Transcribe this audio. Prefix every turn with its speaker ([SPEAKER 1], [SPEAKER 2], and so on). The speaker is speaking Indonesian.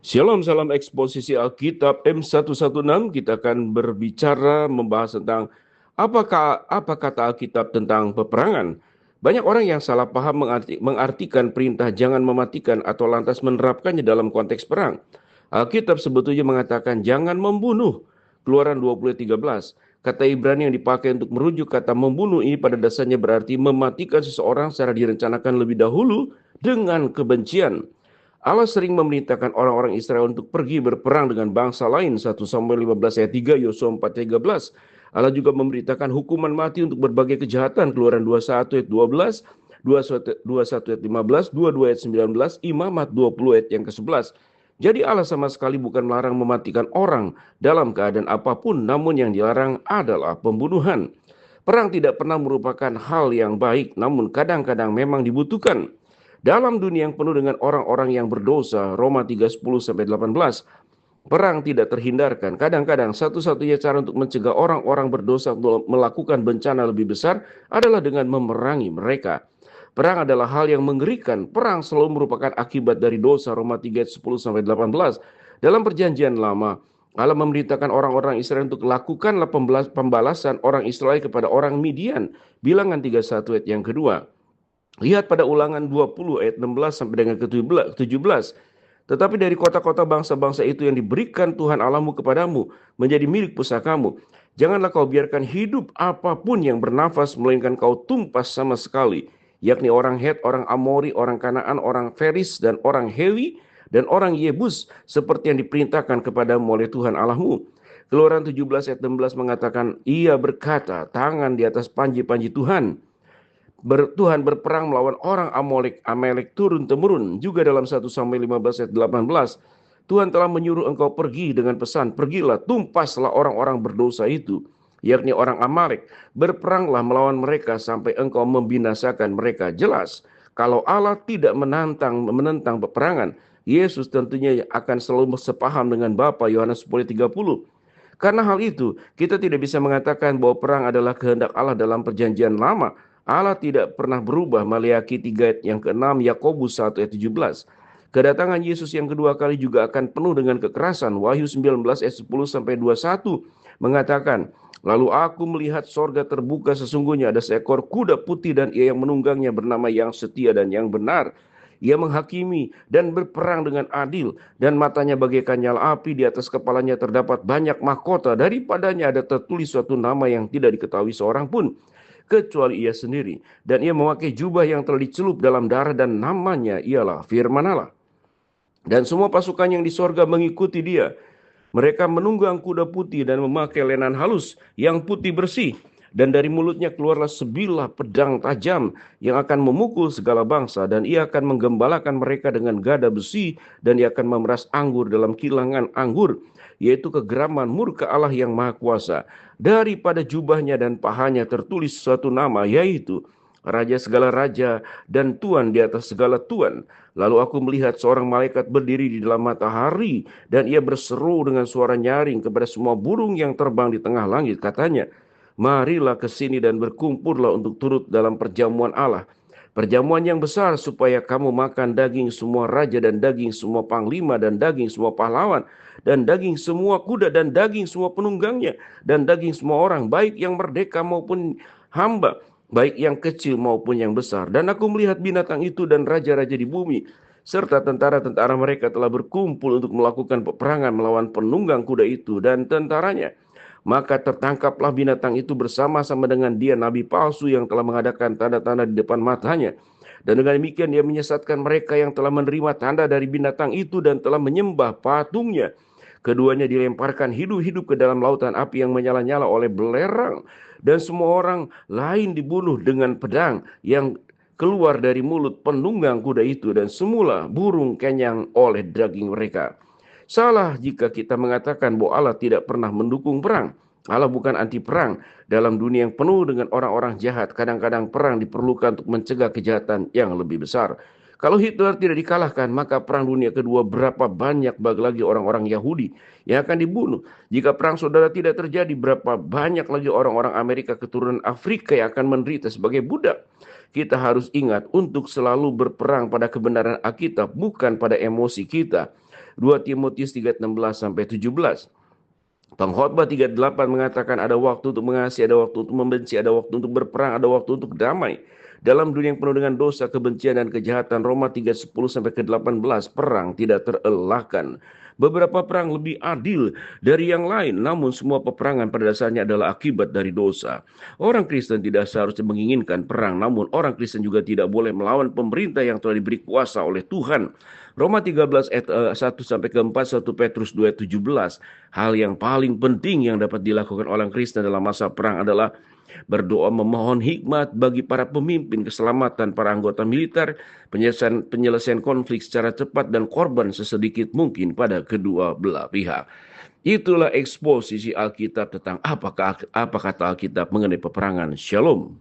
[SPEAKER 1] Shalom, salam eksposisi Alkitab M116. Kita akan berbicara membahas tentang apa kata Alkitab tentang peperangan. Banyak orang yang salah paham mengartikan perintah jangan mematikan atau lantas menerapkannya dalam konteks perang. Alkitab sebetulnya mengatakan jangan membunuh. Keluaran 20:13. Kata Ibrani yang dipakai untuk merujuk kata membunuh ini pada dasarnya berarti mematikan seseorang secara direncanakan lebih dahulu dengan kebencian. Allah sering memerintahkan orang-orang Israel untuk pergi berperang dengan bangsa lain. 1 Samuel 15 ayat 3, Yosua 4:13. Allah juga memberitakan hukuman mati untuk berbagai kejahatan. Keluaran 21 ayat 12, 21 ayat 15, 22 ayat 19, Imamat 20 ayat yang ke-11. Jadi Allah sama sekali bukan melarang mematikan orang dalam keadaan apapun, namun yang dilarang adalah pembunuhan. Perang tidak pernah merupakan hal yang baik, namun kadang-kadang memang dibutuhkan. Dalam dunia yang penuh dengan orang-orang yang berdosa, Roma 3:10-18, perang tidak terhindarkan. Kadang-kadang satu-satunya cara untuk mencegah orang-orang berdosa melakukan bencana lebih besar adalah dengan memerangi mereka. Perang adalah hal yang mengerikan. Perang selalu merupakan akibat dari dosa, Roma 3:10-18. Dalam perjanjian lama, Allah memberitakan orang-orang Israel untuk lakukanlah pembalasan orang Israel kepada orang Midian. Bilangan 31 ayat yang kedua. Lihat pada Ulangan 20 ayat 16 sampai dengan ke-17. Tetapi dari kota-kota bangsa-bangsa itu yang diberikan Tuhan Allahmu kepadamu menjadi milik pusakamu, janganlah kau biarkan hidup apapun yang bernafas, melainkan kau tumpas sama sekali, yakni orang Het, orang Amori, orang Kanaan, orang Feris, dan orang Hewi, dan orang Yebus, seperti yang diperintahkan kepadamu oleh Tuhan Allahmu. Keluaran 17 ayat 16 mengatakan, ia berkata, tangan di atas panji-panji Tuhan. Tuhan berperang melawan orang Amalek turun-temurun. Juga dalam 1 Samuel 15 ayat 18, Tuhan telah menyuruh engkau pergi dengan pesan, pergilah, tumpaslah orang-orang berdosa itu, yakni orang Amalek. Berperanglah melawan mereka sampai engkau membinasakan mereka. Jelas, kalau Allah tidak menentang peperangan, Yesus tentunya akan selalu sepaham dengan Bapa, Yohanes 10:30. Karena hal itu, kita tidak bisa mengatakan bahwa perang adalah kehendak Allah dalam perjanjian lama. Allah tidak pernah berubah. Maleakhi 3 ayat yang ke-6, Yakobus 1 ayat 17. Kedatangan Yesus yang kedua kali juga akan penuh dengan kekerasan. Wahyu 19 ayat 10 sampai 21 mengatakan, lalu aku melihat sorga terbuka, sesungguhnya ada seekor kuda putih dan ia yang menunggangnya bernama Yang Setia dan Yang Benar. Ia menghakimi dan berperang dengan adil, dan matanya bagaikan nyala api, di atas kepalanya terdapat banyak mahkota, daripadanya ada tertulis suatu nama yang tidak diketahui seorang pun, kecuali ia sendiri. Dan ia memakai jubah yang telah dicelup dalam darah, dan namanya ialah Firman Allah. Dan semua pasukan yang di sorga mengikuti dia. Mereka menunggang kuda putih dan memakai lenan halus yang putih bersih. Dan dari mulutnya keluarlah sebilah pedang tajam yang akan memukul segala bangsa. Dan ia akan menggembalakan mereka dengan gada besi. Dan ia akan memeras anggur dalam kilangan anggur, yaitu kegeraman murka Allah yang maha kuasa. Daripada jubahnya dan pahanya tertulis suatu nama, yaitu Raja segala raja dan Tuan di atas segala tuan. Lalu aku melihat seorang malaikat berdiri di dalam matahari, dan ia berseru dengan suara nyaring kepada semua burung yang terbang di tengah langit. Katanya, marilah ke sini dan berkumpullah untuk turut dalam perjamuan Allah. Perjamuan yang besar, supaya kamu makan daging semua raja dan daging semua panglima dan daging semua pahlawan dan daging semua kuda dan daging semua penunggangnya dan daging semua orang, baik yang merdeka maupun hamba, baik yang kecil maupun yang besar. Dan aku melihat binatang itu dan raja-raja di bumi, serta tentara-tentara mereka telah berkumpul untuk melakukan peperangan melawan penunggang kuda itu dan tentaranya. Maka tertangkaplah binatang itu bersama-sama dengan dia, nabi palsu yang telah mengadakan tanda-tanda di depan matanya. Dan dengan demikian dia menyesatkan mereka yang telah menerima tanda dari binatang itu dan telah menyembah patungnya. Keduanya dilemparkan hidup-hidup ke dalam lautan api yang menyala-nyala oleh belerang. Dan semua orang lain dibunuh dengan pedang yang keluar dari mulut penunggang kuda itu. Dan semula burung kenyang oleh daging mereka. Salah jika kita mengatakan bahwa Allah tidak pernah mendukung perang. Allah bukan anti perang. Dalam dunia yang penuh dengan orang-orang jahat, kadang-kadang perang diperlukan untuk mencegah kejahatan yang lebih besar. Kalau Hitler tidak dikalahkan, maka perang dunia kedua berapa banyak lagi orang-orang Yahudi yang akan dibunuh. Jika perang saudara tidak terjadi, berapa banyak lagi orang-orang Amerika keturunan Afrika yang akan menderita sebagai budak. Kita harus ingat untuk selalu berperang pada kebenaran Alkitab, bukan pada emosi kita. 2 Timotius 3:16-17. Pengkhotbah 38 mengatakan ada waktu untuk mengasihi, ada waktu untuk membenci, ada waktu untuk berperang, ada waktu untuk damai. Dalam dunia yang penuh dengan dosa, kebencian, dan kejahatan, Roma 3:10-18, perang tidak terelakkan. Beberapa perang lebih adil dari yang lain, namun semua peperangan pada dasarnya adalah akibat dari dosa. Orang Kristen tidak seharusnya menginginkan perang, namun orang Kristen juga tidak boleh melawan pemerintah yang telah diberi kuasa oleh Tuhan. Roma 13 ayat 1-4, 1 Petrus 2:17. Hal yang paling penting yang dapat dilakukan orang Kristen dalam masa perang adalah berdoa memohon hikmat bagi para pemimpin, keselamatan para anggota militer, penyelesaian konflik secara cepat, dan korban sesedikit mungkin pada kedua belah pihak. Itulah eksposisi Alkitab tentang apa kata Alkitab mengenai peperangan. Shalom.